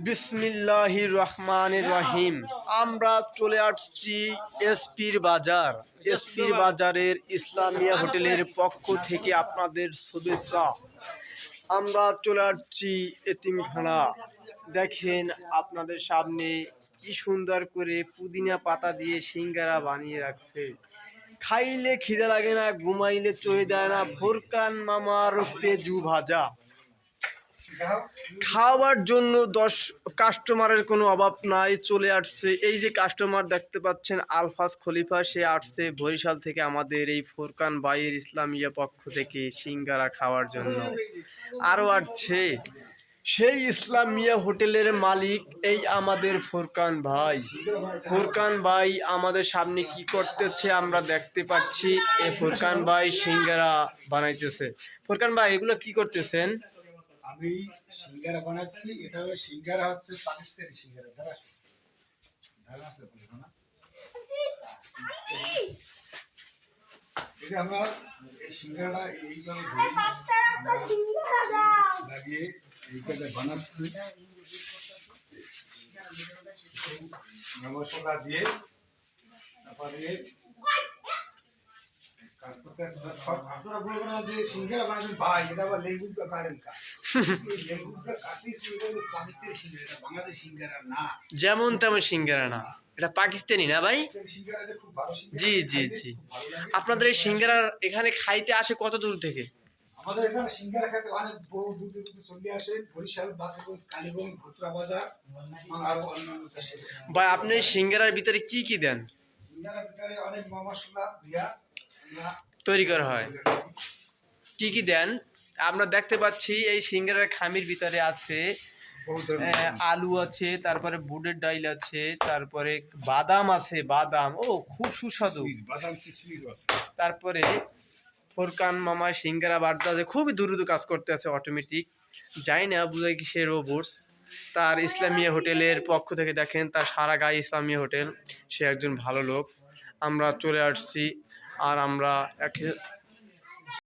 বিসমিল্লাহির রহমানির রহিম। আমরা চলে আসছি এসপির বাজার। এসপির বাজারের ইসলামিয়া হোটেলের পক্ষ থেকে আপনাদের শুভেচ্ছা। আমরা চলে আসছি এতিমখানা। দেখেন আপনাদের সামনে কি সুন্দর করে পুদিনা পাতা দিয়ে সিঙ্গারা বানিয়ে রাখছে। খাইলে খিদে লাগে না, ঘুমাইলে চয়ে দেয় না। ফোরকান মামার পেজু ভাজা। খাওয়ার জন্য 10 কাস্টমারের কোনো অভাব নাই, চলে আসছে। এই যে কাস্টমার দেখতে পাচ্ছেন আলফাজ খলিফা, সে আসছে বরিশাল থেকে আমাদের এই ফোরকান ভাইয়ের ইসলামিয়া পক্ষ থেকে সিঙ্গারা খাওয়ার জন্য। আরও আসছে সেই ইসলামিয়া হোটেলের মালিক, এই আমাদের ফোরকান ভাই। ফোরকান ভাই আমাদের সামনে কি করতেছে আমরা দেখতে পাচ্ছি। এই ফোরকান ভাই সিঙ্গারা বানাইতেছে। ফোরকান ভাই, এগুলো কি করতেছেন? আমি সিঙ্গারা বানাচ্ছি। এটা হলো সিঙ্গারা, হচ্ছে পাকিস্তানি সিঙ্গারা। এটা আমরা এই সিঙ্গারাটা এইভাবে লাগিয়ে এইভাবে বানাচ্ছি। মশলা দিয়ে তারপরে কাজ করতে আপনারা বলবেন না যে সিঙ্গারা বানাচ্ছেন ভাই, এটা আবার লেবুটা কাটেন কা? লেবুটা কাটিয়েছি, এটা হলো পাকিস্তানি সিঙ্গারা, এটা বাংলাদেশ সিঙ্গারা না। যেমন তেমন সিঙ্গারা না, এটা পাকিস্তানি না ভাই? সিঙ্গারাটা খুব ভালো সিঙ্গারা। জি জি জি। আপনাদের এই সিঙ্গারা এখানে খাইতে আসে কত দূর থেকে? আমাদের এখানে সিঙ্গারা খেতে অনেক বহু দূর দূর থেকে চলে আসে। বরিশাল, বাকেরগঞ্জ, কালীগঞ্জ, ভুতরা বাজার আর অন্যান্য দেশে। ভাই, আপনি এই সিঙ্গারার ভিতরে কি কি দেন? সিঙ্গারার ভিতরে অনেক মশলা দিয়া তৈরি করা হয়। কি কি দেন? আমরা দেখতে পাচ্ছি এই সিঙ্গারার খামির ভিতরে আছে আলু আছে, তারপরে বুটের ডাল আছে, তারপরে বাদাম আছে। বাদাম, ও খুব সুস্বাদু। বাদাম কিশমিশ আছে। তারপরে ফোরকান মামা সিঙ্গারা বার্তা আছে, খুবই দ্রুত কাজ করতে আছে, অটোমেটিক। যাই না বুঝাই কি সে রোবট। তার ইসলামিয়া হোটেলের পক্ষ থেকে দেখেন, তার সারা গায়ে ইসলামিয়া হোটেল। সে একজন ভালো লোক। আমরা চলে আসছি আর আমরা